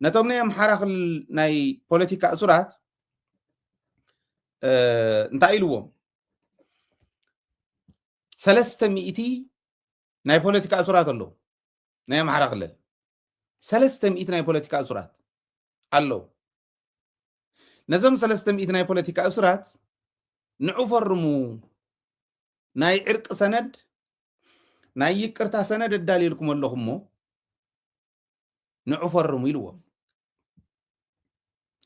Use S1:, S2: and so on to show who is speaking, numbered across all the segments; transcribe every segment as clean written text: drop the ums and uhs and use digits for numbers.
S1: ነቶም ናይ ኣምሓራ ክልል ናይ ፖለቲካ እሱራት እንታይ ኢልዎም 300 ናይ ፖለቲካ እሱራት ኣለዉ ናይ ኣምሓራ ክልል 300 ናይ ፖለቲካ እሱራት ኣለዉ ነዞም 300 ናይ ፖለቲካ እሱራት ንዑ ፈርሙ ናይ ዕርቂ ሰነድ ናይ ይቅርታ ሰነድ እዳልየልኩም ኣለኹም እሞ ንዑ ፈርሙ ኢልዎም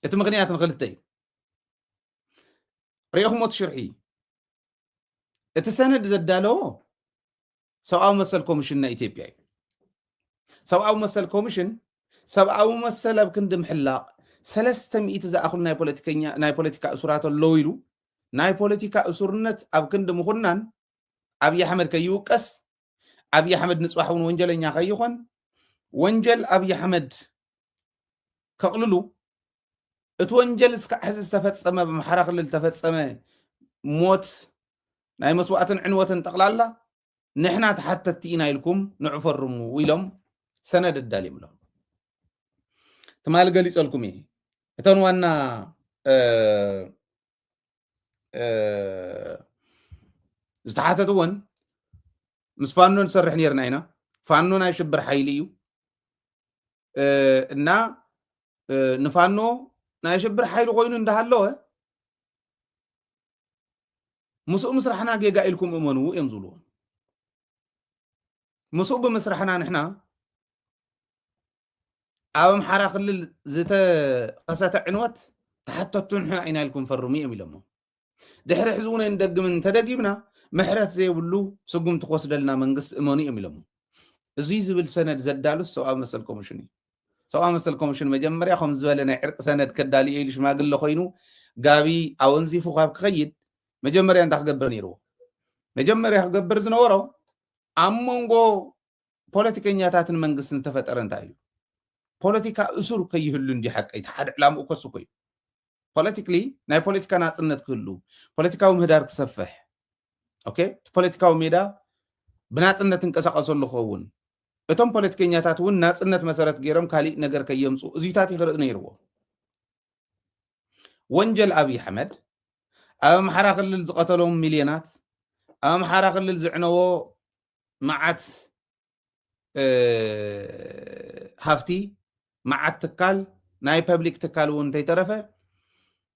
S1: እቲ ምክንያት ንክልተ እዩ ርኢኹሞ ትሽርሒ እቲ ሰነድ ዘዳለዎ ሰብኣዊ መሰል ኮሚሽን ናይ ኢትዮጵያ እዩ ሰብኣዊ መሰል ኮሚሽን ሰብኣዊ መሰል ኣብ ክንዲ ምሕላቕ 300 ዝኣኽሉ ናይ ፖለቲካ እሱራት ኣለዉ ኢሉ ናይ ፖለቲካ እሱርነት ኣብ ክንዲ ምኹናን ኣብይ ኣሕመድ ከይውቀስ ኣብይ ኣሕመድ ንፅባሕ እውን ወንጀለኛ ከይኾን ወንጀል ኣብይ ኣሕመድ ከቕልሉ እቲ ወንጀል እስካዕ ሕዚ ዝተፈፀመ ብኣምሓራ ክልል ተፈፀመ ሞት ናይ መስዋዕትን ዕንወትን ጠቕላላ ንሕና ተሓተቲ ኢና ኢልኩም ንዑ ፈርሙ ኢሎም ሰነድ እዳልየምሎም ትማል ገሊፀልኩም እየ እተን ዋና ዝተሓተት እውን ምስ ፋኖ ንሰርሕ ነርና ኢና ፋኖ ናይ ሽብር ሓይሊ እዩ እና ንፋኖ ናይ ሽብር ሓይሊ ኮይኑ እንዳሃለወ ምስኡ ምስራሕና ጌጋ ኢልኩም እመኑ እዮም ዝብልዎ ምስኡ ብምስራሕና ንሕና ኣብ ኣምሓራ ክልል ዝተኸሰተ ዕንወት ተሓተቱ ንሕና ኢና ኢልኩም ፈርሙ እዮም ኢሎሞ ድሕሪ ሕዚ እውን እንደግምን ተደጊምና ምሕረት ዘይብሉ ስጉምቲ ክወስደልና መንግስቲ እመኑ እዮም ኢሎሞ እዚ ዝብል ሰነድ ዘዳሉስ ሰብኣዊ መሰል ኮሚሽን እዩ ሰብኣዊ መሰል ኮሚሽን መጀመርያ ከም ዝበለ ናይ ዕርቂ ሰነድ ከዳልዩ ኢሉ ሽማግለ ኮይኑ ጋቢ ኣወንዚፉ ካብ ክኸይድ መጀመርያ እንታይ ክገብር ነይርዎ መጀመርያ ክገብር ዝነበሮ ኣብ መንጎ ፖለቲከኛታትን መንግስትን ዝተፈጠረ እንታይ እዩ ፖለቲካ እሱር ከይህሉ እንዲ ሓቀይ ሓደ ዕላምኡ ከሱ ኮይኑ ፖለቲክሊ ናይ ፖለቲካ ናጽነት ክህሉ ፖለቲካዊ ምህዳር ክሰፍሕ ኦኬ ፖለቲካዊ ሜዳ ብናጽነት እንቀሳቀሰሉ ክኸውን እቶም ፖለቲከኛታት እውን ናጽነት መሰረት ገይሮም ካሊእ ነገር ከየምፁ እዚታት ይኽእል ነይርዎ ወንጀል ኣብይ ኣሕመድ ኣብ ኣምሓራ ክልል ዝቀተሎም ሚልዮናት ኣብ ኣምሓራ ክልል ዝዕነዎ መዓት ሃፍቲ መዓት ትካል ናይ ፐብሊክ ትካል እውን እንተይተረፈ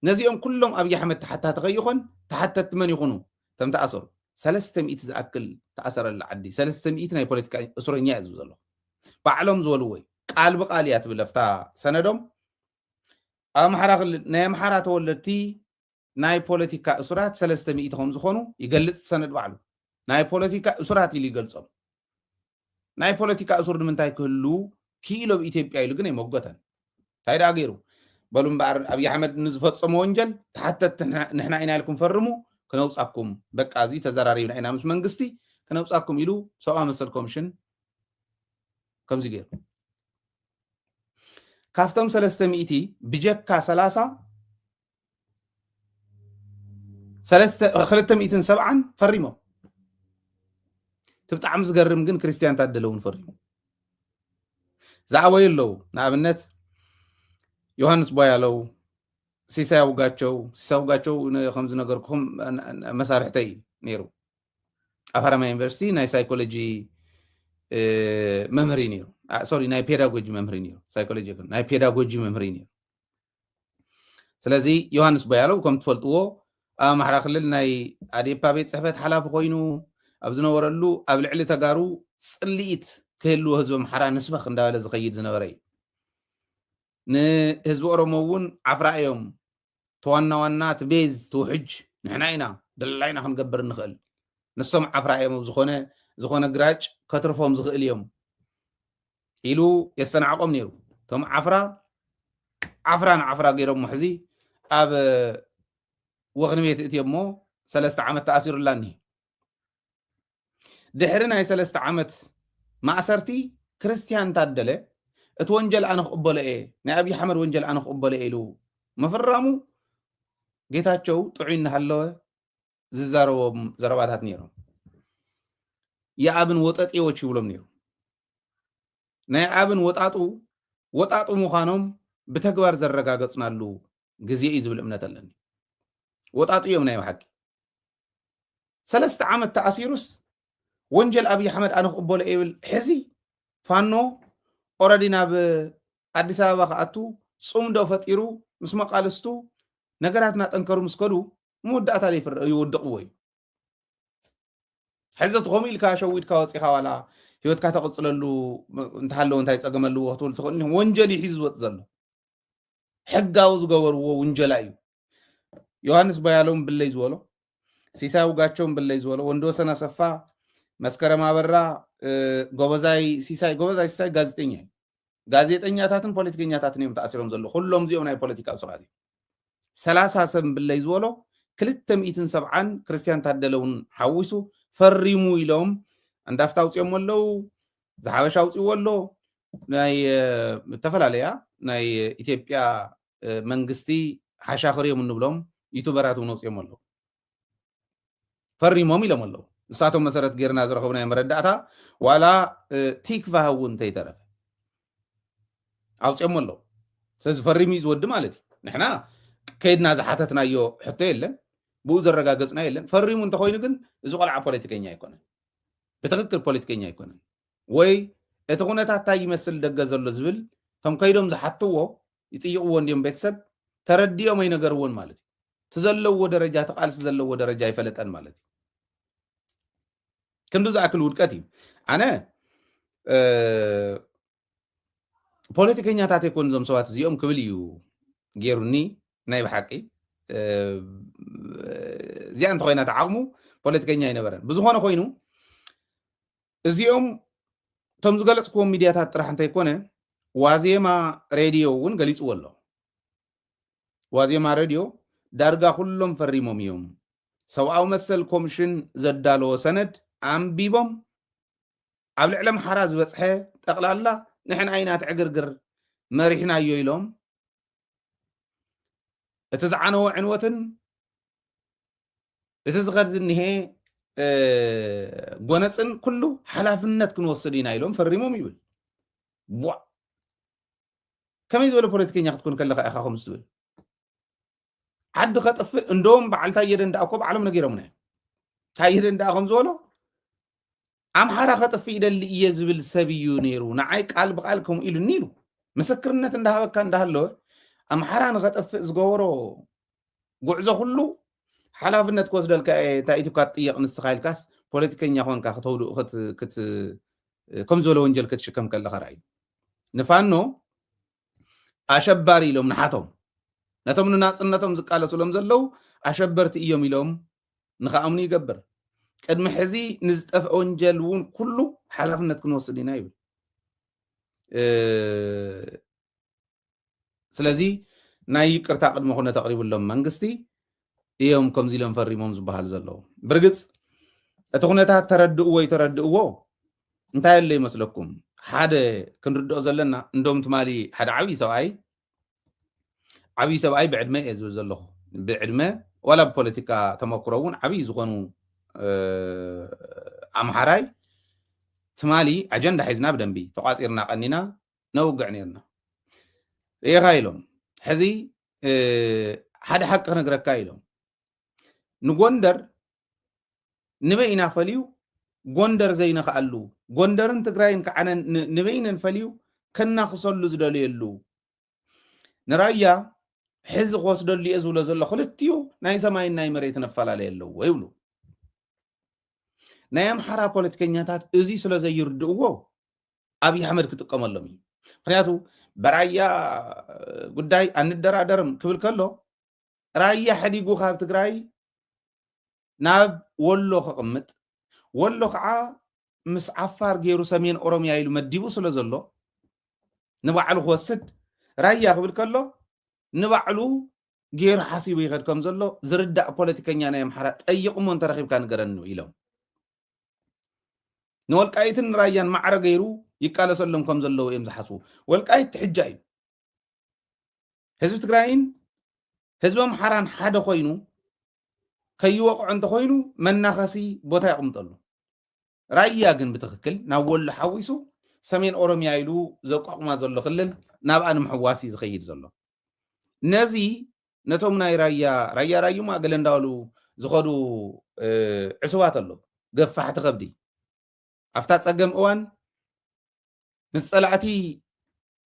S1: ነዚኦም ኩሎም ኣብይ ኣሕመድ ተሓታቲ ከይኾን ተሓተቲ መን ይኹኑ ከም ተኣሰሩ 300 ዝኣክል ተኣሰረላ ዓዲ 300 ናይ ፖለቲካ እስረኛ እዩ ዘሎ ባዕሎም ዝበልዎ ቃል ብቃል እያ ትብል ኣፍታ ሰነዶም ኣብ ኣምሓራ ክልል ናይ ኣምሓራ ተወለድቲ ናይ ፖለቲካ እሱራት 300 ከም ዝኾኑ ይገልጽ ሰነድ ባዕሉ ናይ ፖለቲካ እሱራት ኢሉ ይገልጾም ናይ ፖለቲካ እሱር ንምንታይ ክህሉ ኪሎ ብኢትዮጵያ ኢሉ ግን ኣይመጎተን እንታይ ዳ ገይሩ በሉ እምበኣር ኣብይ ኣሕመድ ንዝፈፀሞ ወንጀል ተሓተት ንሕና ኢና ኢልኩም ፈርሙ ክነውፃኩም በቃ እዚ ተዘራሪብና ኢና ምስ መንግስቲ ክነውፃኩም ኢሉ ሰብኣዊ መሰል ኮሚሽን ከምዚ ገይሩ ካፍቶም 300 ብጀካ 270 ፈሪሞም ብጣዕሚ ዝገርም ግን ክርስቲያን ታደለውን ፈሪሙ ዝዓበዩ ኣለዉ ንኣብነት ዮሃንስ ቦያለው ሲሳይ ኣውጋቸው ከም ዝነገርኩም መሳርሕተይ ነይሩ ኣብ ሃረማያ ዩኒቨርሲቲ ናይ ሳይኮሎጂ መምህሪ ነይሩ ሶሪ ናይ ፔዳጎጂ መምህሪ ነይሩ ሳይኮሎጂ ናይ ፔዳጎጂ መምህሪ ነይሩ ስለዚ ዮሃንስ ቦያለው ከም ትፈልጥዎ ኣብ ኣምሓራ ክልል ናይ ኣዴፓ ቤት ፅሕፈት ሓላፊ ኮይኑ ኣብ ዝነበረሉ ኣብ ልዕሊ ተጋሩ ጽልኢት ክህልዎ ህዝቢ ኣምሓራ ንስበኽ እንዳበለ ዝኸይድ ዝነበረ እዩ ንህዝቢ ኦሮሞ እውን ዓፍራ እዮም ተዋና ዋና ትቤዝ ትውሕጅ ንሕና ኢና ደላይና ክንገብር ንኽእል ንሶም ዓፍራ እዮም ዝኾነ ግራጭ ከትርፎም ዝኽእል እዮም ኢሉ የሰናዕቆም ነይሩ እቶም ዓፍራ ንዓፍራ ገይሮም ሕዚ ኣብ ወኽኒ ቤት እትዮ እሞ 3 ዓመት ተኣሲሩላ እኒሄ ድሕሪ ናይ 3 ዓመት ማእሰርቲ ክርስቲያን ታደለ እቲ ወንጀል ኣነ ክቕበሎ እየ ናይ ኣብይ ኣሕመድ ወንጀል ኣነ ክቕበሎ እየ ኢሉ መፍራሙ ጌታቸው ጥዑይ እናሃለወ ዝዛረቦም ዘረባታት ነይሮም የኣብን ወጠጤዎች ይብሎም ነይሩ ናይ ኣብን ወጣጡ ወጣጡ ምዃኖም ብተግባር ዘረጋገጽናሉ ግዜ እዩ ዝብል እምነት ኣለኒ ወጣጡ እዮም ናይ ባሓቂ 3 ዓመት ተኣሲሩስ ወንጀል ኣብይ ኣሕመድ ኣነ ክቕበሎ ይብል ሕዚ ፋኖ ኦረዲ ናብ ኣዲስ ኣበባ ከኣቱ ጽምዶ ፈጢሩ ምስ መቃልስቱ ነገራትና ጠንከሩ ምስ ከዱ መወዳእታ ይውድቕዎ እዩ ሕዚ ትኸምኡ ኢልካ ሸዊድካ ወፂኻ ዋላ ህይወትካ ተቕፅለሉ እንተሃለዎ እንታይ ፀገመልዎ ክትብል ትኽእል ወንጀል እዩ ሒዙ ዝወፅ ዘሎ ሕጋዊ ዝገበርዎ ውንጀላ እዩ ዮሃንስ ባያሎም ብለይ ዝበሎ ሲሳይ ውጋቸውን ብለይ ዝበሎ ወንድወሰን ኣሰፋ መስከረም ኣበራ ጎበዛይ ሲሳይ ጋዜጠኛ እዩ ጋዜጠኛታትን ፖለቲከኛታትን እዮም ተኣሲሮም ዘሎ ኩሎም እዚኦም ናይ ፖለቲካ ስራት እዩ 30 ሰብ ብለይ ዝበሎ 270 ክርስቲያን ታደለውን ሓዊሱ ፈሪሙ ኢሎም እንዳፍታ ውፅኦም ኣለው ዝሓበሻ ውፅዎ ኣሎ ናይ ተፈላለያ ናይ ኢትዮጵያ መንግስቲ ሓሻኽር እዮም እንብሎም ዩቱበራት እውን ውፅኦም ኣለው ፈሪሞም ኢሎም ኣለው ንሳቶም መሰረት ጌርና ዝረኸብናዮ መረዳእታ ዋላ ቲክቫ እውን እንተይተረፈ ኣውፅኦም ኣለው ስለዚ ፈሪሙ እዩ ዝወዲ ማለት እዩ ንሕና ከይድና ዝሓተትናዮ ሕቶ የለን ብኡ ዘረጋገፅና የለን ፈሪሙ እንተኮይኑ ግን እዚ ቆልዓ ፖለቲከኛ ኣይኮነን ብትክክል ፖለቲከኛ ኣይኮነን ወይ እቲ ኩነታት እንታይ ይመስል ደገ ዘሎ ዝብል እቶም ከይዶም ዝሓትዎ ይጥይቕዎ እንዲኦም ቤተሰብ ተረዲኦም ኣይነገርዎን ማለት እዩ እቲ ዘለዎ ደረጃ ተቃልሲ ዘለዎ ደረጃ ኣይፈለጠን ማለት እዩ ክንዱ ዝኣክል ውድቀት እዩ ኣነ ፖለቲከኛታት ኣይኮኑ እዞም ሰባት እዚኦም ክብል እዩ ገይሩኒ ናይ ብሓቂ እዚኣ እንተኮይና ተዓቕሙ ፖለቲከኛ ኣይነበረን ብዝኾነ ኮይኑ እዚኦም እቶም ዝገለፅክዎም ሚድያታት ጥራሕ እንተይኮነ ዋዜማ ሬድዮ እውን ገሊፅዎ ኣሎ ዋዜማ ሬድዮ ዳርጋ ኩሎም ፈሪሞም እዮም ሰብኣዊ መሰል ኮሚሽን ዘዳለዎ ሰነድ ኣንቢቦም ኣብ ልዕሊ ኣምሓራ ዝበፅሐ ጠቕላላ ንሕና ኢና ትዕግርግር መሪሕናዮ ኢሎም እቲ ዝዓነዎ ዕንወትን እቲ ዝኸድ ዝኒሄ ጎነፅን ኩሉ ሓላፍነት ክንወስድ ኢና ኢሎም ፈሪሞም ይብል ከመይ ዝበለ ፖለቲከኛ ክትኮን ከለካ ኢኻ ከምዚ ትብል ዓዲ ከጥፍእ እንደውም በዓል ታየ ደንደኣ እኮ በዓሎም ነጊሮምና ታየ ደንደኣ ከም ዝበሎ ኣምሓራ ከጥፍእ ይደሊ እየ ዝብል ሰብ እዩ ነይሩ ንዓይ ቃል ብቃል ከምኡ ኢሉኒ ኢሉ ምስክርነት እንዳሃበካ እንዳሃለወ ኣምሓራ ንኸጠፍእ ዝገበሮ ጉዕዞ ኩሉ ሓላፍነት ክወስደልካ ታኢትካ ትጥየቕ ንስኻ ኢልካስ ፖለቲከኛ ኮንካ ከተውድኡ ከም ዝበለ ወንጀል ክትሽከም ከለካ ራእዩ ንፋኖ ኣሸባሪ ኢሎም ንሓቶም ነቶም ንናፅነቶም ዝቃለስሎም ዘለው ኣሸበርቲ እዮም ኢሎም ንኸኣምኑ ይገብር ቅድሚ ሕዚ ንዝጠፍአ ወንጀል እውን ኩሉ ሓላፍነት ክንወስድ ኢና ይብል ስለዚ ናይ ይቅርታ ቅድሚ ኩነት ኣቕሪብሎም መንግስቲ እዮም ከምዚ ኢሎም ፈሪሞም ዝበሃል ዘለው ብርግፅ እቲ ኩነታት ተረድእዎ ይተረድእዎ እንታይ ኣሎ ይመስለኩም ሓደ ክንርድኦ ዘለና እንዶም ትማሊ ሓደ ዓብይ ሰብኣይ ብዕድመ እየ ዝብል ዘለኹ ብዕድመ ዋላ ብፖለቲካ ተመክሮ እውን ዓብይ ዝኾኑ ኣምሓራይ ትማሊ ኣጀንዳ ሒዝና ብደንቢ ተቋፂርና ቀኒና ነውግዕ ነርና ርኢኻ ኢሎም ሕዚ ሓደ ሓቂ ክነግረካ ኢሎም ንጎንደር ንበይና ፈልዩ ጎንደር ዘይነኽኣሉ ጎንደርን ትግራይን ከዓነ ንበይነን ፈልዩ ከናኽሰሉ ዝደልየሉ ንራያ ሕዚ ክወስደሉ እየ ዝብሎ ዘሎ ክልትዩ ናይ ሰማይን ናይ መሬት ነፈላለየ ኣለዎ ይብሉ ናይ ኣምሓራ ፖለቲከኛታት እዚ ስለ ዘይርድእዎ ኣብይ ኣሕመድ ክጥቀመሎም እዩ ምክንያቱ በራያ ጉዳይ ኣንደራደርም ክብል ከሎ ራያ ሓዲጉ ካብ ትግራይ ናብ ወሎ ክቕምጥ ወሎ ከዓ ምስ ዓፋር ገይሩ ሰሜን ኦሮምያ ኢሉ መዲቡ ስለ ዘሎ ንባዕሉ ክወስድ ራያ ክብል ከሎ ንባዕሉ ገይሩ ሓሲቡ ይኸድ ከም ዘሎ ዝርዳእ ፖለቲከኛ ናይ ኣምሓራ ጠይቕሞ እንተረኺብካ ንገረኒ ኢሎም ንወልቃይትን ራያን ማዕረ ገይሩ ይቃለሰሎም ከም ዘለዎ እዮም ዝሓስቡ ወልቃይት ትሕጃ እዩ ህዝቢ ትግራይን ህዝቢ ኣምሓራን ሓደ ኮይኑ ከይወቅዖ እንተኮይኑ መናኸሲ ቦታ ይቕምጠሉ ራያ ግን ብትክክል ናብ ወሎ ሓዊሱ ሰሜን ኦሮምያ ኢሉ ዘቋቁማ ዘሎ ክልል ናብኣን ምሕዋሲ ዝኸይድ ዘሎ ነዚ ነቶም ናይ ራያ ራዩማ ገለ እንዳበሉ ዝኸዱ ዕሱባት ኣሎ ገፋሕቲ ከብዲ ኣብታ ፀገም እዋን ምስ ፀላእቲ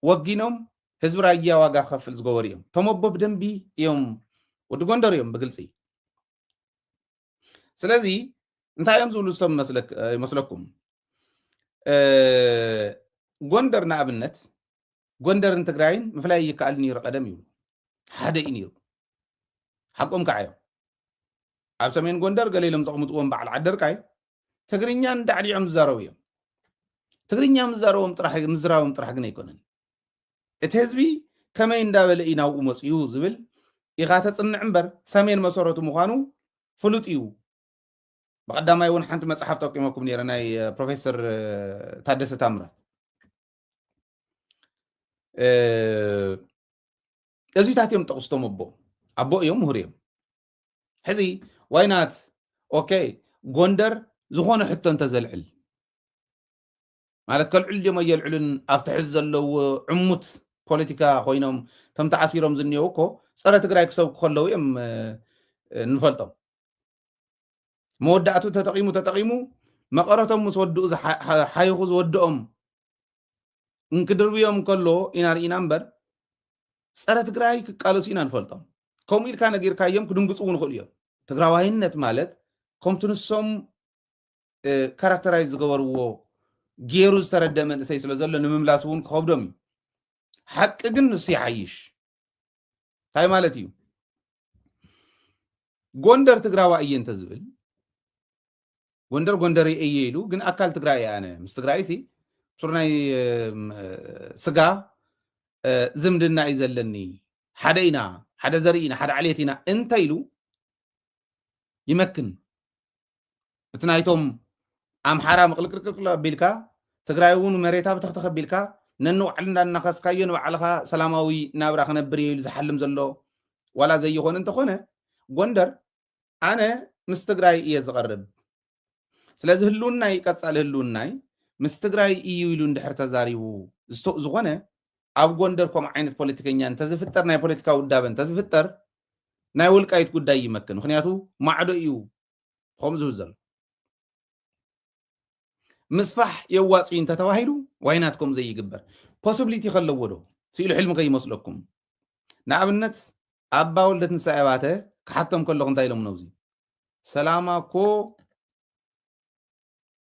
S1: ወጊኖም ህዝቢ ራያ ዋጋ ከፍል ዝገበሩ እዮም ተመቦ ብደንቢ እዮም ወዲ ጎንደር እዮም ብግልፂ ስለዚ እንታይ እዮም ዝብሉ ሰብ ይመስለኩም ጎንደር ንኣብነት ጎንደርን ትግራይን ምፍላይ ይከኣል ነይሩ ቀደም ይብሉ ሓደ እዩ ነይሩ ሓቆም ከዓ እዮም ኣብ ሰሜን ጎንደር ገሊሎም ዘቕምጥዎም በዓል ዓደርቃይ ትግርኛን ዳዕዲዖም ዝዛረቡ እዮም ትግርኛ ምዛረቦም ጥራሕ ግን ኣይኮነን እቲ ህዝቢ ከመይ እንዳበለ እዩ ናብኡ መፅኡ ዝብል ኢኻ ተፅንዕ እምበር ሰሜን መሰረቱ ምዃኑ ፍሉጥ እዩ ብቀዳማይ እውን ሓንቲ መፅሓፍ ጠቂሞኩም ነይረ ናይ ፕሮፌሰር ታደሰ ታምራት እዚታት እዮም ጠቕስቶም ኣቦ እዮም ምሁር እዮም ሕዚ ዋይናት ኦኬ ጎንደር ዝኾነ ሕቶ እንተዘልዕል ማለት ከልዕል ድዮም ኣየልዕልን ኣብቲ ሕዚ ዘለዎ ዕሙት ፖለቲካ ኮይኖም ተም ተዓሲሮም ዝኒአው እኮ ፀረ ትግራይ ክሰብኩ ከለዉ እዮም ንፈልጦም መወዳእቱ ተጠቂሙ መቐረቶም ምስ ወድኡ ሓይኹ ዝወድኦም እንክድርብዮም ከሎ ኢና ርኢና እምበር ፀረ ትግራይ ክቃለሱ ኢና ንፈልጦም ከምኡ ኢልካ ነጊርካዮም ክድንግፁ እውን ይኽእሉ እዮም ትግራዋይነት ማለት ከምቲ ንሶም ካራክተራይዝ ዝገበርዎ ገይሩ ዝተረድአ መንእሰይ ስለ ዘሎ ንምምላስ እውን ክኸብዶም እዩ ሓቂ ግን ንሱ ይሓይሽ እንታይ ማለት እዩ ጎንደር ትግራዋይ እየ እንተዝብል ጎንደር እየ ኢሉ ግን ኣካል ትግራይ ኣነ ምስ ትግራይ ሲ ሱርናይ ስጋ ዝምድና እዩ ዘለኒ ሓደ ኢና ሓደ ዘርኢ ኢና ሓደ ዓልየት ኢና እንታይ ኢሉ ይመክን እቲ ናይቶም ኣምሓራ መቕልቅልቅል ኣቢልካ ትግራይ እውን መሬታ ብተኽቲ ከቢልካ ነንባዕሉ እንዳናኸስካዮ ንባዕልኻ ሰላማዊ ናብራ ክነብር እየ ኢሉ ዝሓልም ዘሎ ዋላ ዘይኮነ እንተኾነ ጎንደር ኣነ ምስ ትግራይ እየ ዝቐርብ ስለዚ ህልውናይ ቀፃሊ ህልውናይ ምስ ትግራይ እዩ ኢሉ እንድሕር ተዛሪቡ ዝኾነ ኣብ ጎንደር ከምኡ ዓይነት ፖለቲከኛ እንተዝፍጠር ናይ ፖለቲካ ውዳበ እንተዝፍጠር ናይ ወልቃይት ጉዳይ ይመክን ምክንያቱ ማዕዶ እዩ ከምኡ ዝብል ዘሎ ምስፋሕ የዋፂ እንተተባሂሉ ዋይናትኩም ዘይግበር ፖሲቢሊቲ ከለዎ ዶ ሲኢሉ ሕልሚ ከይመስለኩም ንኣብነት ኣባ ወልደት ንሳይ ኣባተ ክሓቶም ከለኹ እንታይ ኢሎም ነውዚ ሰላማ እኮ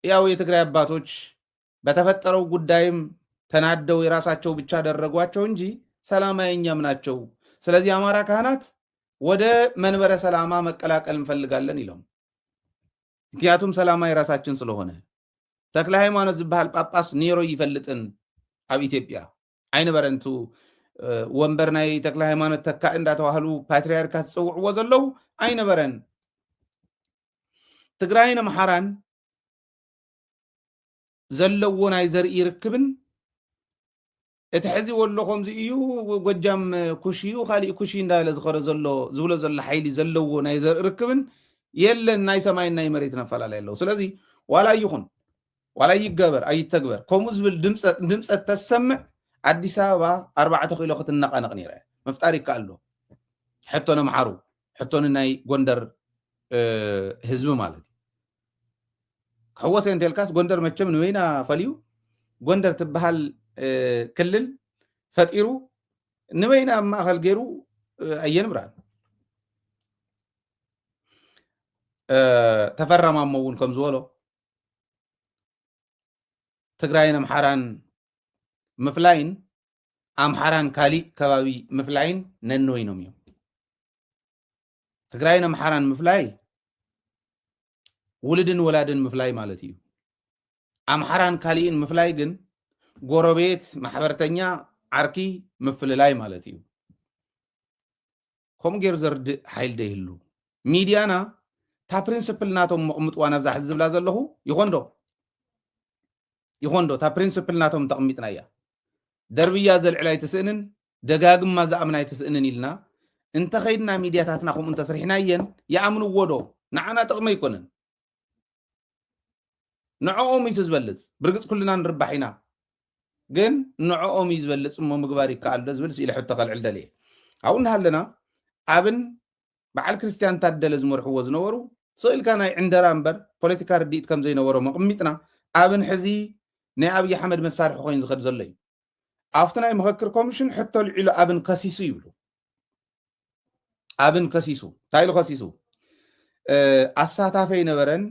S1: ያው የትግራይ አባቶች በተፈጠረው ጉዳይም ተናደው የራሳቸው ብቻ አደረጓቸው እንጂ ሰላማዊ እኛም ናቸው ስለዚህ አማራ ካህናት ወደ መንበረ ሰላማ መቀላቀል እንፈልጋለን ይለው ምክንያቱም ሰላማዊ ራሳችን ስለሆነ ተክለ ሃይማኖት ዝባል ጳጳስ ኔሮ ይፈልጥን ኣብ ኢትዮጵያ አይነ በረንቱ ወንበር ናይ ተክለ ሃይማኖት ተካ እንዳተዋህሉ ፓትርያርካት ጽውዕዎ ዘለው አይነ በረን ትግራይን አምሓራን ዘለዎ ናይ ዘርኢ ይርክብን እቲ ሕዚ ወሎ ከምዚ እዩ ጎጃም ኩሽዩ ካሊእ ኩሺ እንዳለ ዝኸረ ዘሎ ዝብሎ ዘሎ ሓይሊ ዘለዎ ናይ ዘርኢ ርክብን የለን ናይ ሰማይን ናይ መሬት ነፈላለዩ ኣለዉ ስለዚ ዋላ ይኹን ዋላ ይገበር ኣይተግበር ከምኡ ዝብል ድምፀት ተሰምዕ አዲስ አበባ 4 ኪሎ ክትነቐነቕ ነይራ መፍጣር ይከኣሎ ሕቶን አምሓሩ ሕቶን ናይ ጎንደር ህዝቢ ማለት ከወሰን ተልካስ ጎንደር መቸም ንወይና ፈልዩ ጎንደር ትበሃል ክልል ፈጢሩ ንወይና ማእኸል ገይሩ ኣየንብራን ተፈረማሞውን ከም ዝበሎ ትግራይን አምሓራን ምፍላይን አምሓራን ካሊእ ከባቢ ምፍላይን ነንወይኖም እዮም ትግራይን አምሓራን ምፍላይ ውልድን ወላድን ምፍላይ ማለት እዩ አምሓራን ካሊእን ምፍላይ ግን ጎረቤት ማሕበርተኛ ዓርኪ ምፍልላይ ማለት እዩ ከምኡ ገይሩ ዘርድእ ሓይል ደይህሉ ሚድያና ታ ፕሪንስፕል ናቶም መቕምጥዋ ናብዛ ዝብላ ዘለኹ ይኾንዶ ታ ፕሪንስፕል ናቶም ተቕሚጥና እያ ደርብያ ዘልዕላይ ትስእንን ደጋግማ ዝኣምናይ ትስእንን ኢልና እንተ ኸይድና ሚድያታትና ከምኡ እንተስሪሕናየን ይኣምንዎ ዶ ንዓና ጥቕሚ ኣይኮነን ንዕኦም እዩ ዝበልፅ ብርግፅ ኩልና ንርባሕ ኢና ግን ንዕኦም ይዝበልፅ እሞ ምግባር ይከኣል ዶ ዝብል ስኢለ ሕቶ ከልዕል ደልየ ኣብኡ እናሃለና ኣብን በዓል ክርስቲያን ታደለ ዝመርሕዎ ዝነበሩ ስእልካ ናይ ዕንደራ እምበር ፖለቲካ ርዲኢት ከም ዘይነበሮ መቕሚጥና ኣብን ሕዚ ናይ ኣብዪ ኣሕመድ መሳርሒ ኮይኑ ዝኸድ ዘሎ እዩ ኣብቲ ናይ ምክክር ኮሚሽን ሕቶ ልዒሉ ኣብን ከሲሱ ይብሉ ኣብን ከሲሱ እንታይ ኢሉ ከሲሱ ኣሳታፈ ይነበረን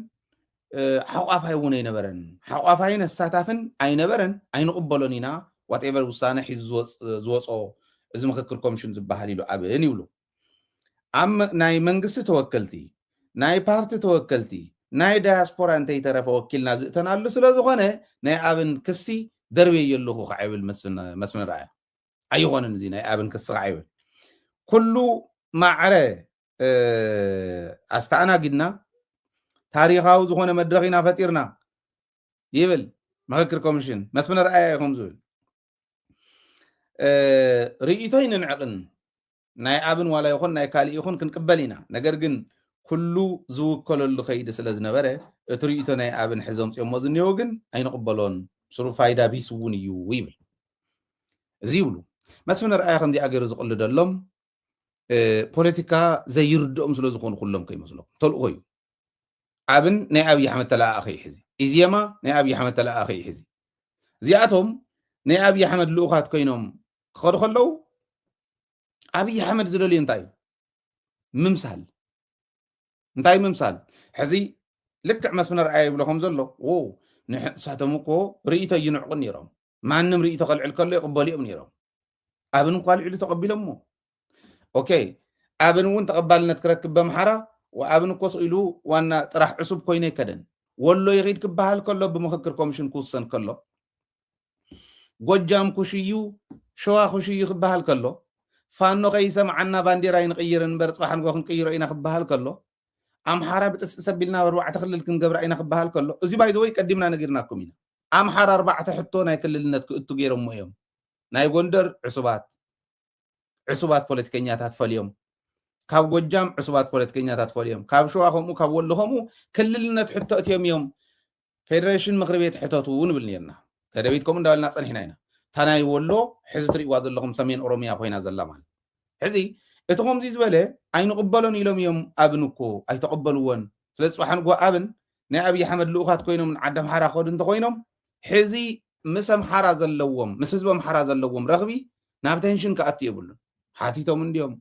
S1: ሓቋፋይ እውን ኣይነበረን ሓቋፋይን ኣሳታፍን ኣይነበረን ኣይንቕበሎን ኢና ዋትኤቨር ውሳነ ሒዙ ዝወፆ እዚ ምክክር ኮሚሽን ዝበሃል ኢሉ ኣብን ይብሉ ኣብ ናይ መንግስቲ ተወከልቲ ናይ ፓርቲ ተወከልቲ ናይ ዳያስፖራ እንተይተረፈ ወኪልና ዝእተናሉ ስለ ዝኾነ ናይ ኣብን ክሲ ደርበየ ኣለኹ ከዓ ይብል መስመር ረኣያ ኣይኾነን እዚ ናይ ኣብን ክሲ ከዓ ይብል ኩሉ ማዕረ ኣስተኣናጊድና ታሪኻዊ ዝኾነ መድረኽ ኢና ፈጢርና ይብል ምክክር ኮሚሽን መስመር ረኣያ ይኹም ዝብል ርእይቶ ይንዕቅን ናይ ኣብን ዋላ ይኹን ናይ ካልእ ይኹን ክንቅበል ኢና ነገር ግን ኩሉ ዝውከለሉ ከይዲ ስለ ዝነበረ እቲ ርእይቶ ናይ ኣብን ሕዞም ፅዮሞ ዝኒሄው ግን ኣይንቕበሎን ስሩ ፋይዳ ቢስ እውን እዩ ይብል እዚ ይብሉ መስመር ረኣያ ከምዚኣ ገይሩ ዝቕልደሎም ፖለቲካ ዘይርድኦም ስለ ዝኾኑ ኩሎም ከይመስሎም ተልእኮ እዩ ኣብን ናይ ኣብዪ ኣሕመድ ተለኣኸ ይሕዚ ኢዜማ ናይ ኣብዪ ኣሕመድ ተለኣኸ ይሕዚ እዚኣቶም ናይ ኣብዪ ኣሕመድ ልኡኻት ኮይኖም ክኸዱ ከለዉ ኣብዪ ኣሕመድ ዝደልዩ እንታይ እዩ ምምሳል እንታይ ምምሳል ሕዚ ልክዕ መስመር ረኣያ ይብሎ ከም ዘሎ ንሳቶም እኮ ርእይቶ ይንዕቁን ነይሮም ማንም ርእይቶ ከልዕል ከሎ ይቕበሉ እዮም ነይሮም ኣብን እኳ ልዕሉ ተቐቢሎም ሞ ኦኬ ኣብን እውን ተቐባልነት ክረክብ በምሓራ ወኣብን እኮ ስኢሉ ዋና ጥራሕ ዕሱብ ኮይኑ ይከደን ወሎ ይኺድ ክበሃል ከሎ ብምክክር ኮሚሽን ክውሰን ከሎ ጎጃም ኩሽዩ ሸዋ ኩሽዩ ክበሃል ከሎ ፋኖ ከይሰምዓና ባንዴራ ይንቅይር እምበር ፅባሕ ንጎ ክንቅይሮ ኢና ክበሃል ከሎ ኣምሓራ ብጥስ ሰቢልና ኣርባዕተ ክልል ክንገብራ ኢና ክበሃል ከሎ እዚ ባይዘ ወይ ቀዲምና ነጊርናኩም ኢና ኣምሓራ ኣርባዕተ ሕቶ ናይ ክልልነት ክእቱ ገይሮሞ እዮም ናይ ጎንደር ዕሱባት ፖለቲከኛታት ፈልዮም ካብ ጎጃም ዕሱባት ፖለቲከኛታት ፈልዮም ካብ ሸዋ ከምኡ ካብ ወሎ ከምኡ ክልልነት ሕቶ እትዮም እዮም ፌደሬሽን ምክሪ ቤት ሕተቱ ንብል ነርና ተደቢት ከምኡ እንዳበልና ፀኒሕና ኢና ታናይ ወሎ ሕዚ ትርእዋ ዘለኹም ሰሜን ኦሮሚያ ኮይና ዘላ ማለት ሕዚ እቲ ከምዚ ዝበለ ኣይንቕበሎን ኢሎም እዮም ኣብን እኮ ኣይተቐበልዎን ስለ ፅባሕ ንጎ ኣብን ናይ ኣብዪ ኣሕመድ ልኡኻት ኮይኖም ንዓዲ ኣምሓራ ከዱ እንተኮይኖም ሕዚ ምስ ኣምሓራ ዘለዎም ምስ ህዝቢ ኣምሓራ ዘለዎም ረኽቢ ናብ ቴንሽን ክኣቱ የብሉን ሓቲቶም እንዲዮም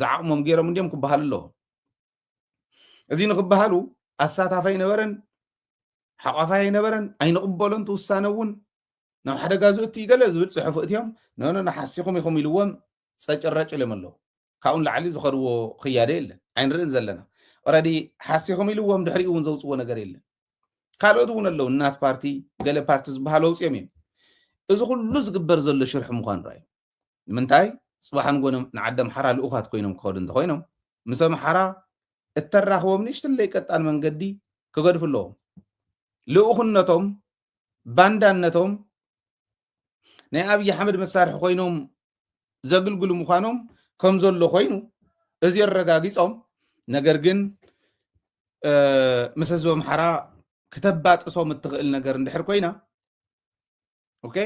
S1: ዝዓቕሞም ገይሮም እንዲዮም ክበሃል ኣለዎ እዚ ንክበሃሉ ኣሳታፋይ ነበረን ሓቋፋይ ነበረን ኣይንቕበሎን ትውሳነ እውን ናብ ሓደጋ ዝእቱ ይገለ ዝብል ፅሑፍ እትዮም ነኖ ሓሲኹም ኢኹም ኢልዎም ፀጭረጭ ኢሎም ኣለዉ ካብኡን ላዕሊ ዝኸድዎ ክያደ የለን ኣይንርእን ዘለና ኦረዲ ሓሲኹም ኢልዎም ድሕሪኡ እውን ዘውፅዎ ነገር የለን ካልኦት እውን ኣለዉ እናት ፓርቲ ገለ ፓርቲ ዝበሃሉ ኣውፅኦም እዮም እዚ ኩሉ ዝግበር ዘሎ ሽርሒ ምኳኑ ረኣዩ ንምንታይ ፅባሕ ንጎኖም ንዓዲ ኣምሓራ ልኡኻት ኮይኖም ክኸዱ እንተኮይኖም ምስ ኣምሓራ እተራኽቦም ንእሽተለይ ቀጣን መንገዲ ክገድፉ ኣለዎም ልኡኽነቶም ባንዳነቶም ናይ ኣብዪ ኣሕመድ መሳርሒ ኮይኖም ዘግልግሉ ምዃኖም ከም ዘሎ ኮይኑ እዚ ኣረጋጊፆም ነገር ግን ምስ ህዝቢ ኣምሓራ ክተባጥሶም እትኽእል ነገር እንድሕር ኮይና ኦኬ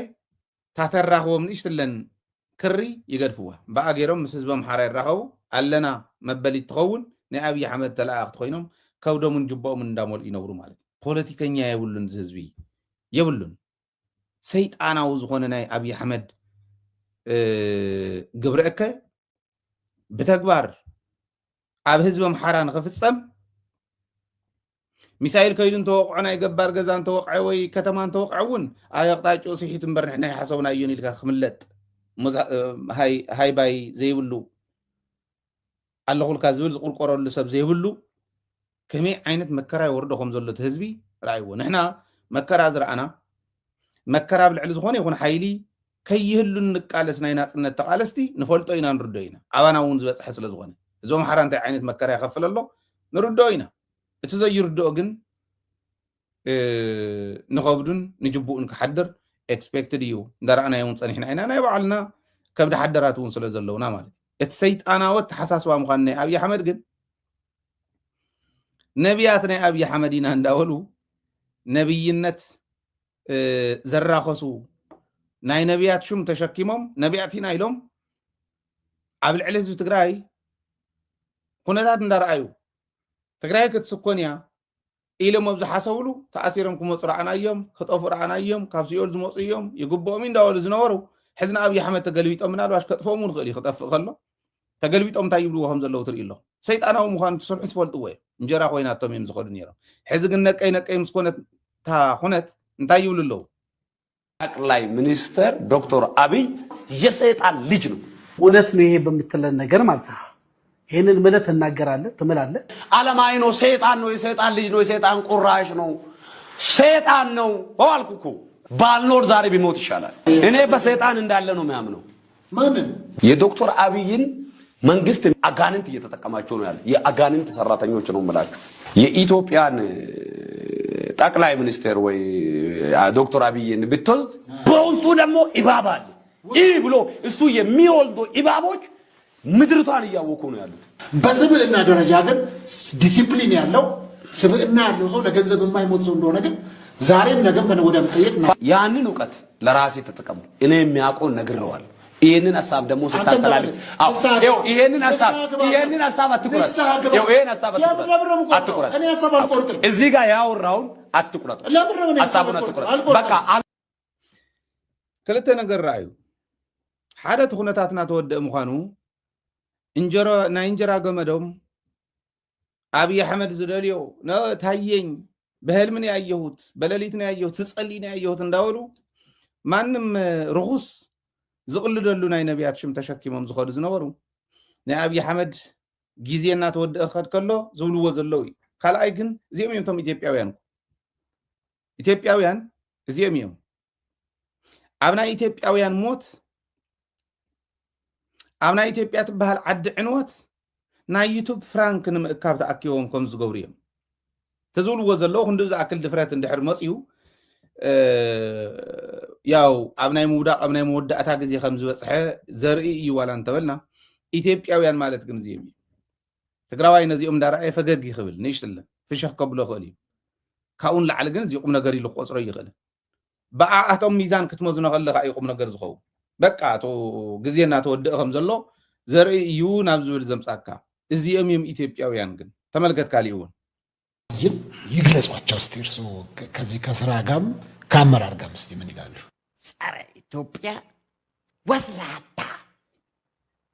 S1: ታተራኽቦም ንእሽተለን ክሪ ይገድፍዋ በኣ ገይሮም ምስ ህዝቢ ኣምሓራ ይራኸቡ ኣለና መበሊት ትኸውን ናይ ኣብዪ ኣሕመድ ተለኣኽቲ ኮይኖም ከብዶምን ጅቦኦምን እንዳመልኡ ይነብሩ ማለት ፖለቲከኛ የብሉን እዚ ህዝቢ የብሉን ሰይጣናዊ ዝኾነ ናይ ኣብዪ ኣሕመድ ግብረአከ ብተግባር ኣብ ህዝቢ ኣምሓራ ንኽፍፀም ሚሳኤል ከይዱ እንተወቕዖ ናይ ገባር ገዛ እንተወቕዐ ወይ ከተማ እንተወቕዐ እውን ኣብ ኣቕጣጭኡ ስሒቱ እምበር ንሕና ይሓሰቡና እዮን ኢልካ ክምለጥ ሃይባይ ዘይብሉ ኣለኹልካ ዝብል ዝቁርቆረሉ ሰብ ዘይብሉ ከመይ ዓይነት መከራ ይወርዶ ከም ዘሎ እቲ ህዝቢ ረኣይዎ ንሕና መከራ ዝረኣና መከራ ብልዕሊ ዝኾነ ይኹን ሓይሊ ከይህሉ ንቃለስ ናይ ናፅነት ተቃለስቲ ንፈልጦ ኢና ንርዶ ኢና ኣባና እውን ዝበፅሐ ስለ ዝኾነ እዞም ኣምሓራ እንታይ ዓይነት መከራ ይኸፍል ኣሎ ንርዶ ኢና እቲ ዘይርድኦ ግን ንኸብዱን ንጅቡኡን ክሓድር ኤክስፔክትድ እዩ እንዳረኣናዮ እውን ፀኒሕና ኢና ናይ ባዕልና ከብዲ ሓደራት እውን ስለ ዘለውና ማለት እዩ እቲ ሰይጣናወት ተሓሳስባ ምዃኑ ናይ ኣብዪ ኣሕመድ ግን ነቢያት ናይ ኣብዪ ኣሕመድ ኢና እንዳበሉ ነብይነት ዘራኸሱ ናይ ነቢያት ሹም ተሸኪሞም ነቢያትና ኢሎም ኣብ ልዕሊ ህዝቢ ትግራይ ኩነታት እንዳረኣዩ ትግራይ ክትስኮን እያ ኢሎም ኣብ ዝሓሰብሉ ተኣሲሮም ክመፁ ረኣና እዮም ክጠፉ ረኣና እዮም ካብ ሲኦል ዝመፁ እዮም ይግብኦም እንዳበሉ ዝነበሩ ሕዝና ኣብይ ኣሕመድ ተገልቢጦም ምናልባሽ ከጥፎም እውን ክእል ክጠፍእ ከሎ ተገልቢጦም እንታይ ይብልዎ ከም ዘለዉ ትርኢ ኣሎ ሰይጣናዊ ምዃኑ ትሰርሑ ትፈልጥዎ እዮም እንጀራ ኮይናቶም እዮም ዝኸዱ ነይሮም ሕዚ ግን ነቀይ ምስ ኮነት እታ ኩነት እንታይ ይብሉ ኣለዉ
S2: ጠቅላይ ሚኒስትር ዶክተር አብይ የሰይጣን ልጅ ነው
S3: እውነት ነው ይሄ በምትለን ነገር ማለት ነው ይሄንን ማለት እናገራለን ትምላለህ
S2: ዓለማዊ ነው ሰይጣን ነው የሰይጣን ልጅ ነው የሰይጣን ቁራሽ ነው ሰይጣን ነው አልኩኩ ባልኖር ዛሬ ቢሞት ይሻላል እኔ በሰይጣን እንዳለ ነው የሚያምነው
S4: ማንን
S2: የዶክተር አብይን መንግስት አጋንንት እየተጠቀማቸው ነው ያለ የአጋንንት ሰራተኞች ነው የምላችሁ የኢትዮጵያን ጠቅላይ ሚኒስትር ወይ ዶክተር አብይን ብትወስድ በውስጡ ደግሞ ኢባብ አለ ይህ ብሎ እሱ የሚወልዱ ኢባቦች ምድርቷን እያወቁ ነው ያሉት
S4: በስብዕና ደረጃ ግን ዲሲፕሊን ያለው ስብዕና ያለው ሰው ለገንዘብ የማይሞት ሰው እንደሆነ ግን ዛሬም ነገም ከነገ ወዲያ መጠየቅ
S2: ያንን ዕውቀት ለራሴ ተጠቀሙ እኔ የሚያውቀው ነግሬዋል ይሄንን ሐሳብ ደግሞ ስታስተላልፍ ይሄንን ሐሳብ አትቁረጥ ይሄን ሐሳብ አትቁረጥ
S4: እኔ ሐሳብ አልቆርጥም
S2: እዚህ ጋር ያወራውን አትቁረጥ ሐሳቡን አትቁረጥ በቃ
S1: ክልተ ነገር ረአዩ ሓደ ትኹነታትና ተወድእ ምዃኑ ናይ እንጀራ ገመዶም አብይ አሕመድ ዝደልዮ ታየኝ በህልምን ያየሁት በሌሊትን ያየሁት ስጸሊን ያየሁት እንዳወሉ ማንም ርኹስ ዝቕልደሉ ናይ ነቢያት ሽም ተሸኪሞም ዝኸዱ ዝነበሩ ናይ አብይ አሕመድ ጊዜና ተወድእ ክኸድ ከሎ ዝብልዎ ዘለው እዩ ካልኣይ ግን እዚኦም እዮም ቶም ኢትዮጵያውያን እዚኦም እዮም ኣብ ናይ ኢትዮጵያውያን ሞት ኣብ ናይ ኢትዮጵያ ትበሃል ዓዲ ዕንወት ናይ ዩቱብ ፍራንክ ንምእካብ ተኣኪቦም ከም ዝገብሩ እዮም ተዝብልዎ ዘለው ክንዲ ዝኣክል ድፍረት እንድሕር መፅዩ ያው ኣብ ናይ ምውዳቕ ኣብ ናይ መወዳእታ ግዜ ከም ዝበፅሐ ዘርኢ እዩ ዋላ እንተበልና ኢትዮጵያውያን ማለት ግን እዚኦም እዩ ትግራዋይ ነዚኦም እንዳረኣየ ፈገግ ይኽብል ንእሽትለ ፍሽኽ ከብሎ ክእል እዩ ካብኡን ላዕሊ ግን እዚ ቁም ነገር ኢሉ ክቆፅሮ ይኽእል ብኣቶም ሚዛን ክትመዝኖ ከለካ እዩ ቁም ነገር ዝኸውን በቃ እቶ ግዜና ተወድእ ከም ዘሎ ዘርኢ እዩ ናብ ዝብል ዘምፃካ እዚኦም እዮም ኢትዮጵያውያን ግን ተመልከት ካሊእ እውን
S4: ይግለጿቸው እስቲ እርሱ ከዚህ ከስራ ጋርም ከአመራር ጋርም እስቲ ምን ይላሉ
S5: ጸረ ኢትዮጵያ ወስላታ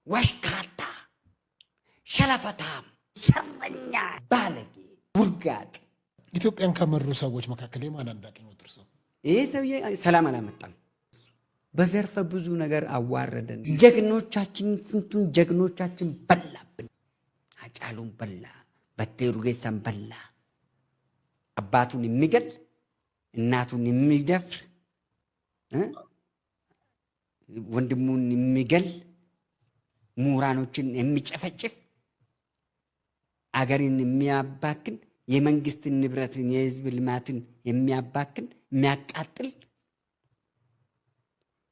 S5: ወሽካታ ሸለፈታም ሸረኛ ባለጌ ውርጋጥ
S4: ኢትዮጵያን ከመሩ ሰዎች መካከል የማን አንዳቀኝ ወጥርሶ
S5: ይሄ ሰውዬ ሰላም አላመጣም በዘርፈ ብዙ ነገር አዋረደን ጀግኖቻችን ስንቱን ጀግኖቻችን በላብን አጫሉን በላ በቴ ኡርጌሳን በላ አባቱን የሚገል እናቱን የሚደፍር ወንድሙን የሚገል ምሁራኖችን የሚጨፈጭፍ አገርን የሚያባክን የመንግስትን ንብረትን የህዝብ ልማትን የሚያባክን የሚያቃጥል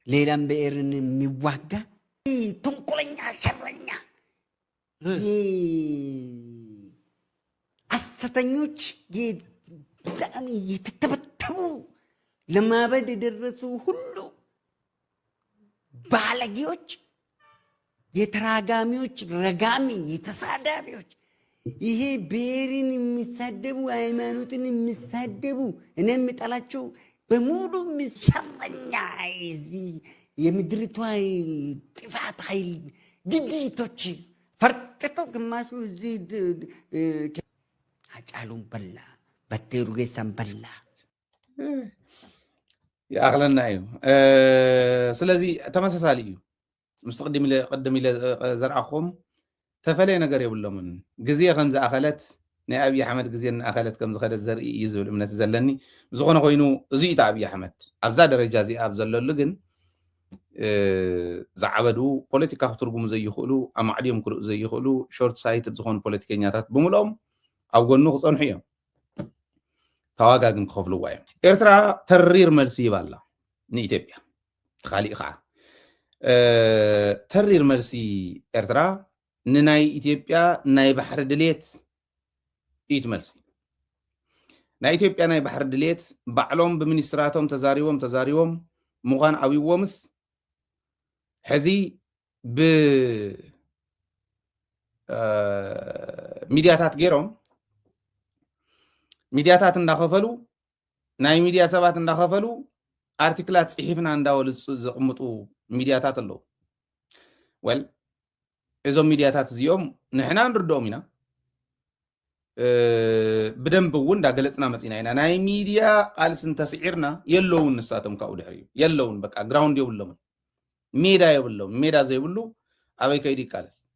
S5: ሌላም ብሔርን የሚዋጋ ተንኮለኛ ሸረኛ አሰተኞች በጣም የተተበተቡ ለማበድ የደረሱ ሁሉ ባለጌዎች የተራጋሚዎች ረጋሚ የተሳዳቢዎች ይሄ ብሔርን የሚሳደቡ ሃይማኖትን የሚሳደቡ እኔ የምጠላቸው በሙሉ ሸረኛ እዚህ የምድሪቷ ጥፋት ኃይል ድድቶች ፈርጥተው ግማሹ እዚህ አጫሉን በላ በቴ ኡርጌሳን በላ
S1: ይኣኽለና እዩ ስለዚ ተመሳሳሊ እዩ ምስ ቅድም ኢለ ዘርአኹም ተፈለየ ነገር የብሎምን ግዜ ከም ዝኣኸለት ናይ ኣብይ ኣሕመድ ግዜ ንኣኸለት ከም ዝኸደት ዘርኢ እዩ ዝብል እምነት ዘለኒ ዝኾነ ኮይኑ እዙ ኢታ ኣብይ ኣሕመድ ኣብዛ ደረጃ እዚኣ ኣብ ዘለሉ ግን ዝዓበዱ ፖለቲካ ክትርጉሙ ዘይኽእሉ ኣማዕድዮም ክርእዩ ዘይኽእሉ ሾርት ሳይትድ ዝኾኑ ፖለቲከኛታት ብምልኦም ኣብ ጎኑ ክፀንሑ እዮም ተዋጋ ግን ክኸፍልዋ እዮም ኤርትራ ተሪር መልሲ ይባ ኣላ ንኢትዮጵያ ካሊእ ከዓ ተሪር መልሲ ኤርትራ ንናይ ኢትዮጵያ ናይ ባሕሪ ድሌት ኢት መልሲ ናይ ኢትዮጵያ ናይ ባሕሪ ድሌት ባዕሎም ብሚኒስትራቶም ተዛሪቦም مخان أو يومس حزي ب ميدياتات غيرهم ميدياتات اندخفلو ناي ميديا سبات اندخفلو ارتكلات صحيفنا انداول زقمطو ميدياتات اللو ويل ازو ميدياتات زيوم نحنا نردوم إنا بدنب ون دا قلتنا مسينا إنا ناي ميديا قال سنتسعيرنا يلون نساتم كاو دحريو يلون بقى جراوند يولون ميدا يولون ميدا زي ولو أبي كيدي كالس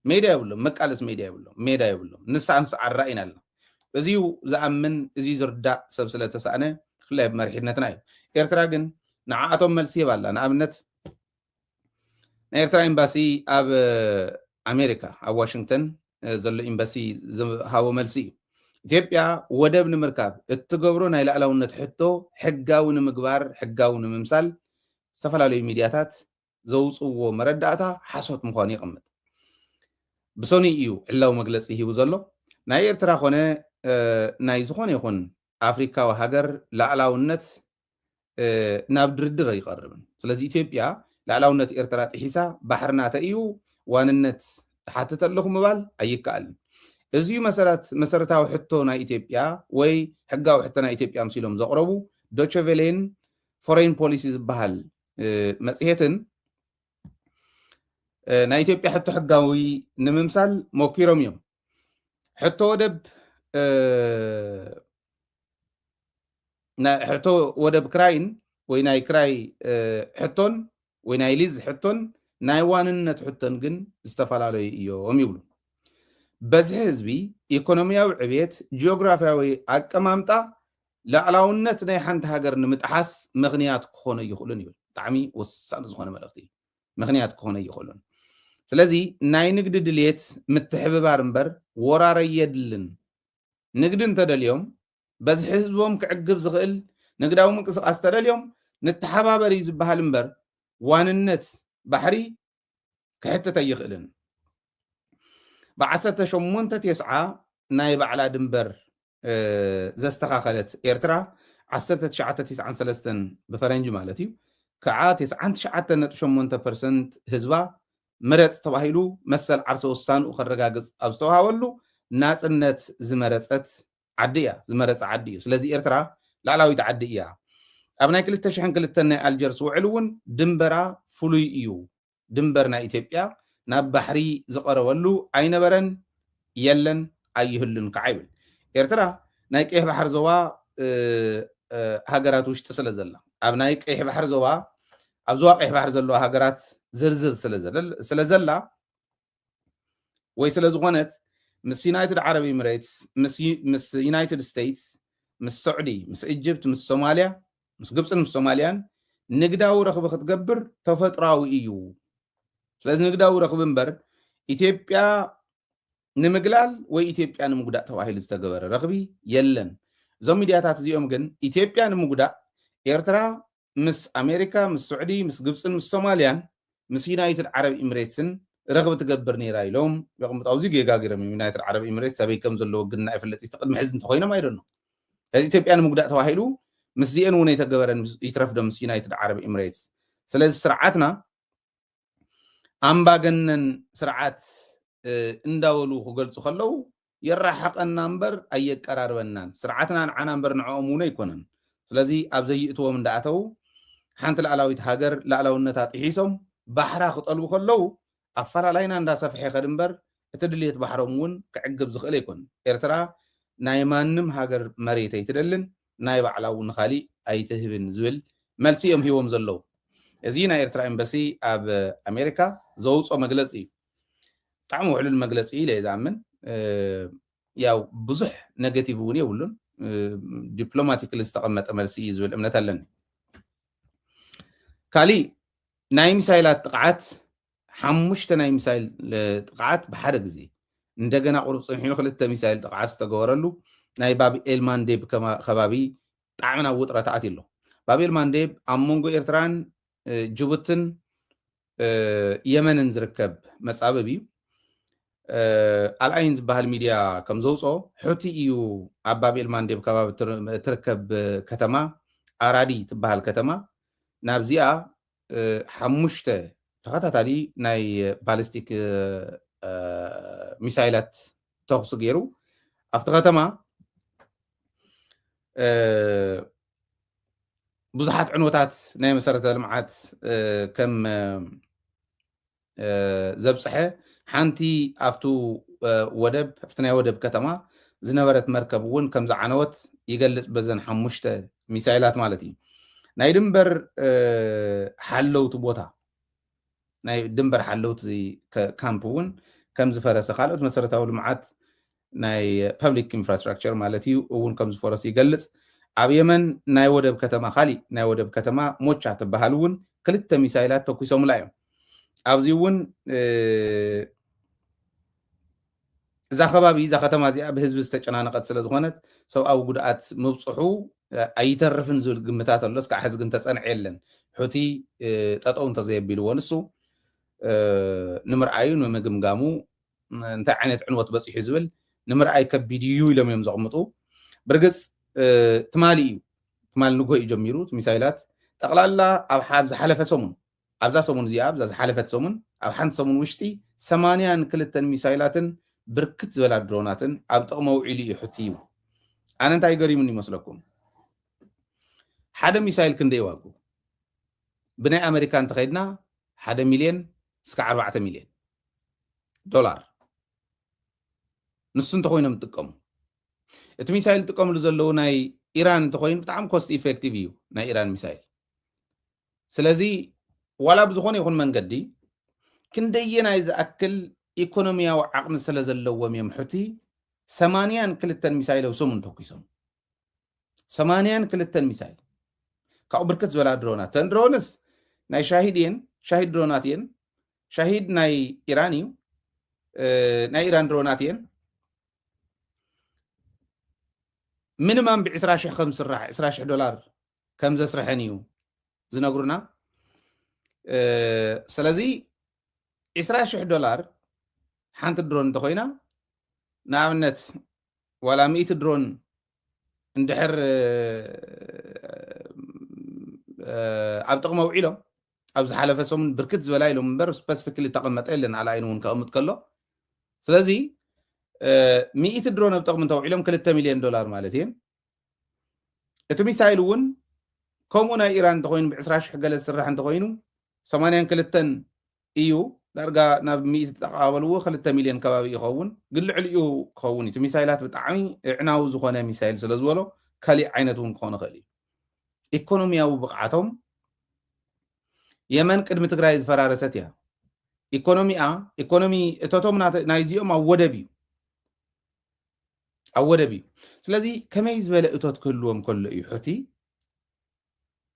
S1: ميدا يولون مكالس ميدا يولون نسانس عرائنا لنا بزيو زأمن زي زردا سبسلة تسأنا خلاه بمرحيدنا تنايو إرتراغن نعاتهم ملسي بالا نعمنت إرترا إمباسي أب أمريكا أو واشنطن زل إمباسي هاو ملسي إثيوبيا ودب نمركاب اتقبرو نايل ألاو نتحطو حقاو نمقبار حقاو نممثال استفلا لي ميدياتات زوص ومرداتا حسوت مخاني قمت بسوني إيو إلاو مجلسي هي وزلو ناي إرترا خونه ناي زخونه يخون أفريكا وهاجر لألاو نت ناب دردر يقربن سلازي إثيوبيا لعلاونة إرترات حيسا بحرنا تأيو واننت حتى تلخم مبال أيكال إزيو مسارتاو حتونا إثيوبيا وي حقاو حتنا إثيوبيا مسيلهم زقربو دوتشو فيلين فورين بوليسيز بحال مسيحتن نا إثيوبيا حتو حقاوي نممثال موكيروم يوم حتو ودب حتو ودب كراين ويناي كراي حتون ويناي ليز حتون نايواننت حتون جن استفالالي يوم يقولون بز حزبي إيكونومياوي عبيت جيوغرافياوي أكمامتا لعلاونت ناي حنت هاجر نمتحس مغنيات كخونة يخلون يقول طعمي وصان زخونة ملغتي مغنيات كخونة يخلون سلازي ناي نقد دليت متحب بارنبر وراري يدلن نقد انت اليوم بز حزبهم كعقب زغل نقداو منقصقاس ترى اليوم نتحابر يزبها المبر واننت بحري كحتة يخلن بعسة شمونت تسعى نايب على دنبر زستخاخلت إيرترا 1993 بفرنج مالتي كعا 99.8% هزبا مرץ تباهيلو مسل عرس وسان وخرجاجز أبستوها ولو ناس النت زمرت عدية زمرت عدية سلذي إيرترا لا يتعدي إياها أبناء كل التشحن كل التنى الجرس وعلون دنبرا فلوي إيو دنبرنا إثيوبيا ناب بحري زقر ولو أين برن يلن أيهلن كعيبل إرترا نايك إيه بحر زوا هاجرات وش تسلزلا أبنايك إيه بحر زوا أبزواق إيه بحر زلوا هاجرات زرزر سلزلا ويسلزغنت مس يونايتد عرب إماراتس مس يونايتد ستيتس مس سعودي مس إيجيبت مس صوماليا مس قبصن مس صوماليان نقداو رخب ختقبر تفطراوي إيو لازم نقداو رخب نبر إثيوبيا نمقلال وإثيوبيا نمقداء تواهيل استقبر رخبي يلن زو ميدياتات زيوم جن إثيوبيا نمقداء إيرترا مس أمريكا مس سعودي مس قبصن مس صوماليان مس يونايتد عرب إماراتسن رغبة تقبر نيراي لهم رغم تعوزي جيجاجر من يونايتد عرب إمارات سبي كم زلوا قلنا إفلت يستقدم حزن تخوينا ما يرنو هذه إثيوبيا مقداء تواهيلو مسيئن وني تقبر يترفض مس يونايتد عرب إماراتس سلازي سرعاتنا أمبا جنن سرعات انداولو خقلصو خلو يرحق النمبر أي قرار بنان سرعاتنا عن نمبر نعومونا يكونن سلازي أبزي إتوا من دعاتو حانت العلاويت هاجر لعلاونتات إحيسهم بحرا خطلو خلو أفرا لاينا ندا سفحي خدمبر اتدليت بحرمون كعقب زخل يكون إرترا نايمانم هاجر مريت يتدلن نايب علاون خالي أي تهبن زول ملسيهم هيوم زلو زينا إرترا إمباسي أب أمريكا زوص ومجلسي تعمو حلو المجلسي ليه زعمن ياو بزح نيجاتيفوني ولن دبلوماتيك استقامت ملسي زول أمنة لن كالي نايم سايلات تقعت حمشت نايم سايل تقعت بحرق زي ندقنا قرب صنحينو خلت ميسايل تقعت استقورلو ناي بابي إلمان ديب كما خبابي طعمنا وطرة تعتيلو بابي إلمان ديب أمونغو إرتران جبتن يمن نزركب مسعببي الأينز بهالميديا كم زوصو حوتي إيو أبابي إلمان ديب كباب تركب كتما أرادي تبهال كتما ናብዚኣ ሓሙሽተ ተኸታታሊ ናይ ባሊስቲክ ሚሳይላት ተኽሱ ገይሩ ኣብቲ ከተማ ብዙሓት ዕንወታት ናይ መሰረተ ልምዓት ከም ዘብፅሐ ሓንቲ ኣብቱ ወደብ ኣብቲ ናይ ወደብ ከተማ ዝነበረት መርከብ እውን ከም ዝዓነወት ይገልጽ በዘን ሓሙሽተ ሚሳይላት ማለት እዩ ናይ ድንበር ሓለውቲ ቦታ ናይ ድንበር ሓለውቲ ካምፕ እውን ከም ዝፈረሰ ካልኦት መሰረታዊ ልምዓት ናይ ፐብሊክ ኢንፍራስትራክቸር ማለት እዩ እውን ከም ዝፈረሰ ይገልጽ ኣብ የመን ናይ ወደብ ከተማ ካሊእ ናይ ወደብ ከተማ ሞቻ ትበሃል እውን ክልተ ሚሳይላት ተኩሶሙላ እዮም ኣብዚ እውን እዛ ከባቢ እዛ ከተማ እዚኣ ብህዝቢ ዝተጨናነቐት ስለ ዝኾነት ሰብኣዊ ጉድኣት ምብፅሑ ኣይተርፍን ዝብል ግምታት ኣሎ እስካዕ ሕዚ ግን ተፀንዐ የለን ሑቲ ጠጠው እንተዘየቢልዎ ንሱ ንምርኣዩ ንምግምጋሙ እንታይ ዓይነት ዕንወት በፂሑ ዝብል ንምርኣይ ከቢድ እዩ ኢሎም እዮም ዘቕምጡ ብርግፅ ትማሊ እዩ ትማሊ ንጎ እዩ ጀሚሩ ሚሳይላት ጠቕላላ ኣብ ዝሓለፈ ሰሙን ኣብዛ ሰሙን እዚኣ ኣብዛ ዝሓለፈት ሰሙን ኣብ ሓንቲ ሰሙን ውሽጢ 82 ሚሳይላትን ብርክት ዝበላ ድሮናትን ኣብ ጥቕሚ ውዒሉ እዩ ሕቲ እዩ ኣነ እንታይ ገሪሙን ይመስለኩም ሓደ ሚሳይል ክንደይ ይዋግኡ ብናይ ኣሜሪካ እንተኸይድና 1 ሚልዮን እስካብ 4 ሚልዮን ዶላር ንሱ እንተኮይኖም ዝጥቀሙ እቲ ሚሳይል ዝጥቀምሉ ዘለዉ ናይ ኢራን እንተኮይኑ ብጣዕሚ ኮስት ኢፌክቲቭ እዩ ናይ ኢራን ሚሳይል ስለዚ ዋላ ብዝኾነ ይኹን መንገዲ ክንደየናይ ዝኣክል ኢኮኖሚያዊ ዓቕሚ ስለ ዘለዎም እዮም ሕቲ 82 ሚሳይል ኣብ ሰሙን ተኪሶም 82 ሚሳይል ካብኡ ብርክት ዝበላ ድሮናት ተን ድሮንስ ናይ ሻሂድ እየን ሻሂድ ድሮናት እየን ሻሂድ ናይ ኢራን እዩ ናይ ኢራን ድሮናት እየን ሚኒማም ብ20,000 ከም ዝስራሕ $20,000 ከም ዘስርሐን እዩ ዝነግሩና ስለዚ $20,000 ሓንቲ ድሮን እንተኮይና ንኣብነት ዋላ 100 ድሮን እንድሕር ኣብ ጥቕሚ ውዒሎም ኣብ ዝሓለፈ ሰሙን ብርክት ዝበላ ኢሎም እምበር ስፔሲፊክሊ ተቐመጠ የለን ኣልኣይኑ እውን ከቕምጥ ከሎ ስለዚ 100 ድሮን ኣብ ጥቕሚ እንተውዒሎም $2 ሚልዮን ማለት እየን እቲ ሚሳይል እውን ከምኡ ናይ ኢራን እንተኮይኑ ብ20,000 ገለ ዝስራሕ እንተኮይኑ 82 እዩ ዳርጋ ናብ 100 ተቐባበልዎ 2 ሚልዮን ከባቢ ይኸውን ግን ልዕሊኡ ክኸውን እቲ ሚሳይላት ብጣዕሚ ዕናዊ ዝኾነ ሚሳይል ስለ ዝበሎ ካሊእ ዓይነት እውን ክኾን ይኽእል እዩ ኢኮኖሚያዊ ብቕዓቶም የመን ቅድሚ ትግራይ ዝፈራረሰት እያ ኢኮኖሚ እቶቶም ናይዚኦም ኣብ ወደብ እዩ ኣብ ወደብ እዩ ስለዚ ከመይ ዝበለ እቶት ክህልዎም ከሎ እዩ ሕቲ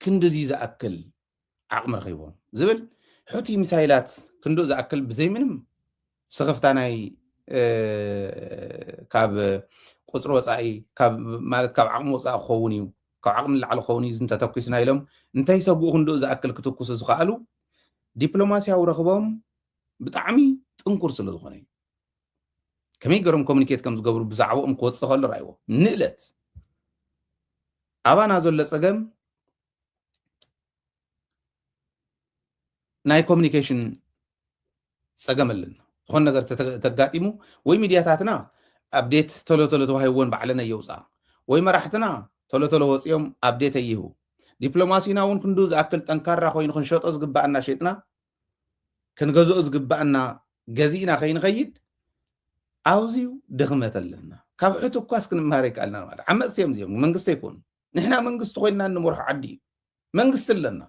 S1: ክንድዚ ዝኣክል ዓቕሚ ረኺቦም ዝብል ሕቲ ሚሳይላት ክንዶ ዝኣክል ብዘይ ምንም ስኽፍታ ናይ ካብ ቁፅሪ ወፃኢ ማለት ካብ ዓቕሚ ወፃኢ ክኸውን እዩ ካብ ዓቕሚ ንላዕሊ ክኸውን እዩ እንተተኪስና ኢሎም እንታይ ሰጉኡ ክንዶ ዝኣክል ክትኩሱ ዝኽኣሉ ዲፕሎማስያዊ ረኽቦም ብጣዕሚ ጥንኩር ስለ ዝኾነ እዩ ከመይ ገሮም ኮሚኒኬት ከም ዝገብሩ ብዛዕባኦም ክወፅእ ከሎ ረኣይዎ ንእለት ኣባና ዘሎ ፀገም ናይ ኮሚኒኬሽን ፀገም ኣለና ዝኾነ ነገር ተጋጢሙ ወይ ሚድያታትና ኣብዴት ቶሎ ቶሎ ተዋሂብዎን ባዕለና የውፃ ወይ መራሕትና ቶሎ ቶሎ ወፂኦም ኣብዴት ኣይህቡ ዲፕሎማሲና እውን ክንዱ ዝኣክል ጠንካራ ኮይኑ ክንሸጦ ዝግባአና ሸጥና ክንገዝኦ ዝግባአና ገዚእና ከይንኸይድ ኣውዚዩ ድኽመት ኣለና ካብ ሕቱ እኳስ ክንምሃር ይከኣልና ማለት ዓመፅቲ እዮም እዚኦም መንግስቲ ኣይኮኑ ንሕና መንግስቲ ኮይንና እንመርሖ ዓዲ እዩ መንግስቲ ኣለና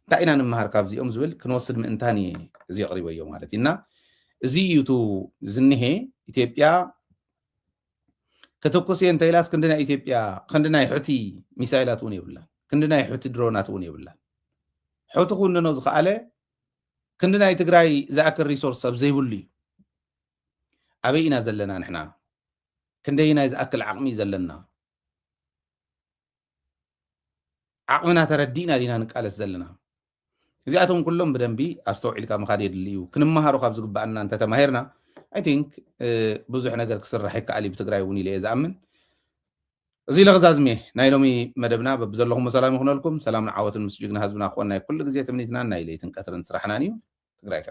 S1: እንታይ ኢና ንምሃር ካብዚኦም ዝብል ክንወስድ ምእንታን እዚ ኣቕሪበዮ ማለት ኢና እዚ እዩ ቱ ዝኒሄ ኢትዮጵያ ከተኩስ እየ እንተኢላስ ክንዲ ናይ ኢትዮጵያ ክንዲ ናይ ሕቲ ሚሳይላት እውን የብላን ክንዲ ናይ ሕቲ ድሮናት እውን የብላን ሕቲ ኩንኖ ዝኸኣለ ክንዲ ናይ ትግራይ ዝኣክል ሪሶርስ ኣብ ዘይብሉ እዩ ኣበይ ኢና ዘለና ንሕና ክንደይ ናይ ዝኣክል ዓቕሚ ዘለና ዓቕምና ተረዲእና ዲና ንቃለስ ዘለና እዚኣቶም ኩሎም ብደንቢ ኣስተውዒልካ ምኻድ የድሊ እዩ ክንመሃሮ ካብ ዝግባአና እንተተማሂርና ኣይ ቲንክ ብዙሕ ነገር ክስራሕ ይከኣል እዩ ብትግራይ እውን ኢለ እየ ዝኣምን زي لغزازمي نايلومي مدبنا ببزلهم سلام يخون لكم سلام عواتن مسجدنا حزبنا اخواننا كل جزيه تمنيتنا نايليتن قطرن سرحنانيو تግራይ